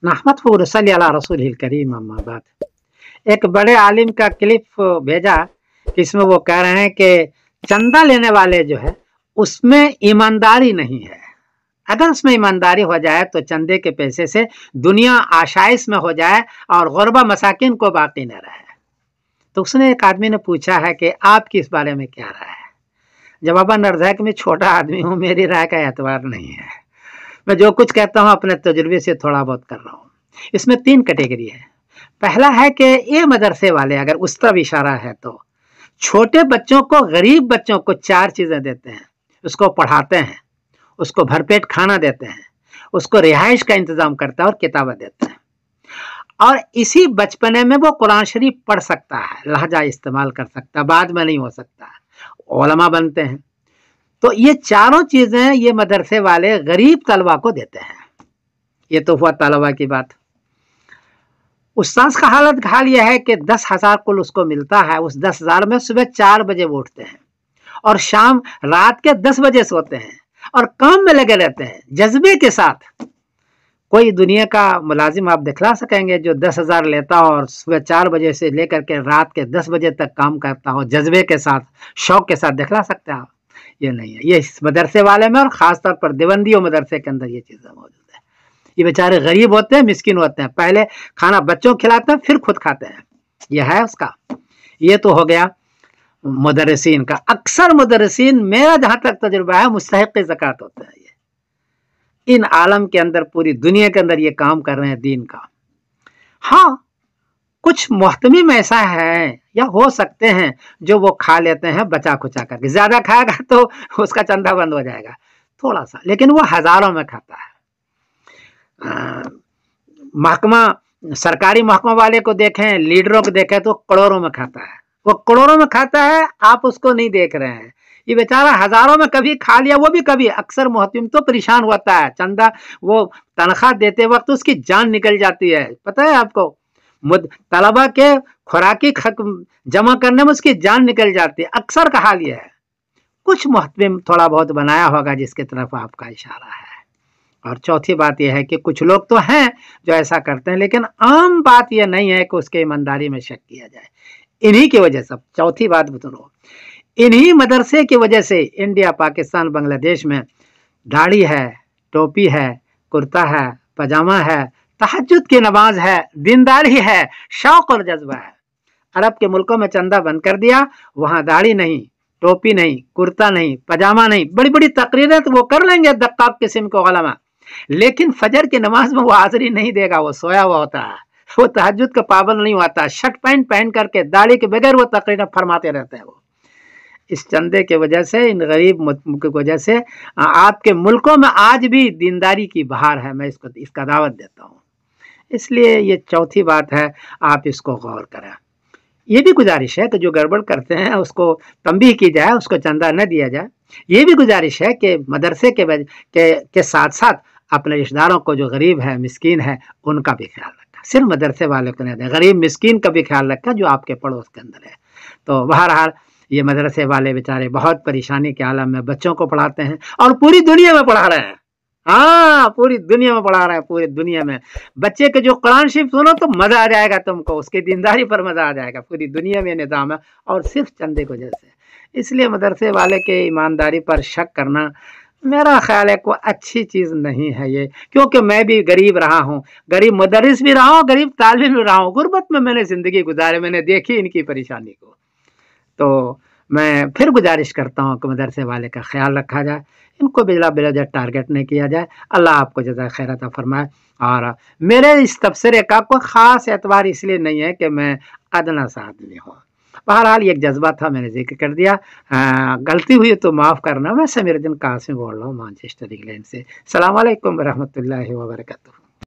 नहमदुहु व नसल्ली अला रसूलिल करीम अम्मा बाद। एक बड़े आलिम का क्लिप भेजा जिसमें वो कह रहे हैं कि चंदा लेने वाले जो है उसमें ईमानदारी नहीं है। अगर उसमें ईमानदारी हो जाए तो चंदे के पैसे से दुनिया आशाइश में हो जाए और गुरबा मसाकिन को बाकी न रहे। तो उसने एक आदमी ने पूछा है कि आपकी इस बारे में क्या राय है। जवाबन अर्ज़ है कि मैं छोटा आदमी हूँ, मेरी राय का एतबार नहीं है, मैं जो कुछ कहता हूँ अपने तजुर्बे से थोड़ा बहुत कर रहा हूँ। इसमें 3 कैटेगरी है। पहला है कि ये मदरसे वाले अगर उस तरफ इशारा है तो छोटे बच्चों को, गरीब बच्चों को 4 चीज़ें देते हैं, उसको पढ़ाते हैं, उसको भरपेट खाना देते हैं, उसको रिहाइश का इंतज़ाम करता है और किताबें देते हैं, और इसी बचपने में वो कुरान शरीफ पढ़ सकता है, लहजा इस्तेमाल कर सकता है, बाद में नहीं हो सकता, उलमा बनते हैं। तो ये चारों चीज़ें ये मदरसे वाले गरीब तलबा को देते हैं। ये तो हुआ तलबा की बात। उस्ताद का हाल यह है कि 10,000 कुल उसको मिलता है। उस 10,000 में सुबह 4 बजे वो उठते हैं और शाम रात के 10 बजे सोते हैं और काम में लगे रहते हैं जज्बे के साथ। कोई दुनिया का मुलाजिम आप दिखला सकेंगे जो 10,000 लेता हो और सुबह 4 बजे से लेकर के रात के 10 बजे तक काम करता हो जज्बे के साथ, शौक के साथ, दिखला सकते हैं आप? ये नहीं है। ये इस मदरसे वाले में और ख़ास तौर पर देवबंदी और मदरसे के अंदर ये चीज़ें मौजूद है। ये बेचारे गरीब होते हैं, मिस्किन होते हैं, पहले खाना बच्चों खिलाते हैं फिर खुद खाते हैं। यह है उसका। ये तो हो गया मुदर्रिसीन का। अक्सर मुदर्रिसीन, मेरा जहाँ तक तजुर्बा है, मुस्तहिक़ ज़कात होते हैं। ये इन आलम के अंदर, पूरी दुनिया के अंदर ये काम कर रहे हैं दीन का। हाँ, कुछ मोहतमिम ऐसा है या हो सकते हैं जो वो खा लेते हैं बचा खुचा करके। ज़्यादा खाएगा तो उसका चंदा बंद हो जाएगा थोड़ा सा, लेकिन वो हज़ारों में खाता है। महकमा, सरकारी महकमा वाले को देखें, लीडरों को देखें तो करोड़ों में खाता है। वो करोड़ों में खाता है, आप उसको नहीं देख रहे हैं। ये बेचारा हज़ारों में कभी खा लिया, वो भी कभी। अक्सर मोहतमिम तो परेशान होता है, चंदा वो तनख्वाह देते वक्त उसकी जान निकल जाती है। पता है आपको, तलबा के खुराकी जमा करने में उसकी जान निकल जाती है। अक्सर का हाल यह है। कुछ मोहतमिम थोड़ा बहुत बनाया होगा जिसकी तरफ आपका इशारा है। और चौथी बात यह है कि कुछ लोग तो हैं जो ऐसा करते हैं, लेकिन आम बात यह नहीं है कि उसके ईमानदारी में शक किया जाए। इन्हीं की वजह से, चौथी बात सुनो, इन्हीं मदरसे की वजह से इंडिया, पाकिस्तान, बांग्लादेश में दाढ़ी है, टोपी है, कुर्ता है, पजामा है, तहज्जुद की नमाज है, दीनदारी है, शौक और जज्बा है। अरब के मुल्कों में चंदा बंद कर दिया, वहाँ दाढ़ी नहीं, टोपी नहीं, कुर्ता नहीं, पजामा नहीं। बड़ी बड़ी तकरीरें तो वो कर लेंगे दक्काब किस्म के उलमा, लेकिन फजर की नमाज में वो हाजिरी नहीं देगा। वो सोया हुआ होता है, वो तहज्जुद का पाबंद नहीं होता। शर्ट पैंट पहन करके दाढ़ी के बगैर वो तकरीरें फरमाते रहते हैं। वो इस चंदे के वजह से, इन गरीब की वजह से आपके मुल्कों में आज भी दीनदारी की बहार है। मैं इसका दावत देता हूँ। इसलिए ये चौथी बात है, आप इसको गौर करें। ये भी गुजारिश है कि जो गड़बड़ करते हैं उसको तंबीह की जाए, उसको चंदा न दिया जाए। ये भी गुजारिश है कि मदरसे के साथ साथ अपने रिश्तेदारों को, जो गरीब है, मिस्कीन है, उनका भी ख्याल रखा। सिर्फ मदरसे वाले को नहीं दें, गरीब मिस्कीन का भी ख्याल रखा जो आपके पड़ोस के अंदर है। तो बहरहाल ये मदरसे वाले बेचारे बहुत परेशानी के आलम में बच्चों को पढ़ाते हैं और पूरी दुनिया में पढ़ा रहे हैं। हाँ, पूरी दुनिया में पढ़ा रहे हैं। पूरी दुनिया में बच्चे के जो कुरान शरीफ सुनो तो मजा आ जाएगा तुमको, उसकी दीनदारी पर मजा आ जाएगा। पूरी दुनिया में निज़ाम है और सिर्फ चंदे को जैसे। इसलिए मदरसे वाले के ईमानदारी पर शक करना मेरा ख्याल है कोई अच्छी चीज़ नहीं है ये। क्योंकि मैं भी गरीब रहा हूँ, गरीब मुदर्रिस भी रहा हूँ, गरीब तालिब भी रहा हूँ। गुर्बत में मैंने ज़िंदगी गुजारी, मैंने देखी इनकी परेशानी को। तो मैं फिर गुजारिश करता हूँ कि मदरसे वाले का ख्याल रखा जाए, इनको बिला बेवजह टारगेट नहीं किया जाए। अल्लाह आपको जज़ा खैर अता फरमाए। और मेरे इस तबसरे का कोई ख़ास एतबार इसलिए नहीं है कि मैं अदना सा आदमी हूँ। बहरहाल एक जज्बा था, मैंने जिक्र कर दिया। गलती हुई तो माफ़ करना। मैं समीरुद्दीन कासिम बोल रहा हूँ, मैनचेस्टर इंग्लैंड से। अस्सलाम वालेकुम रहमतुल्लाहि व बरकातुहू।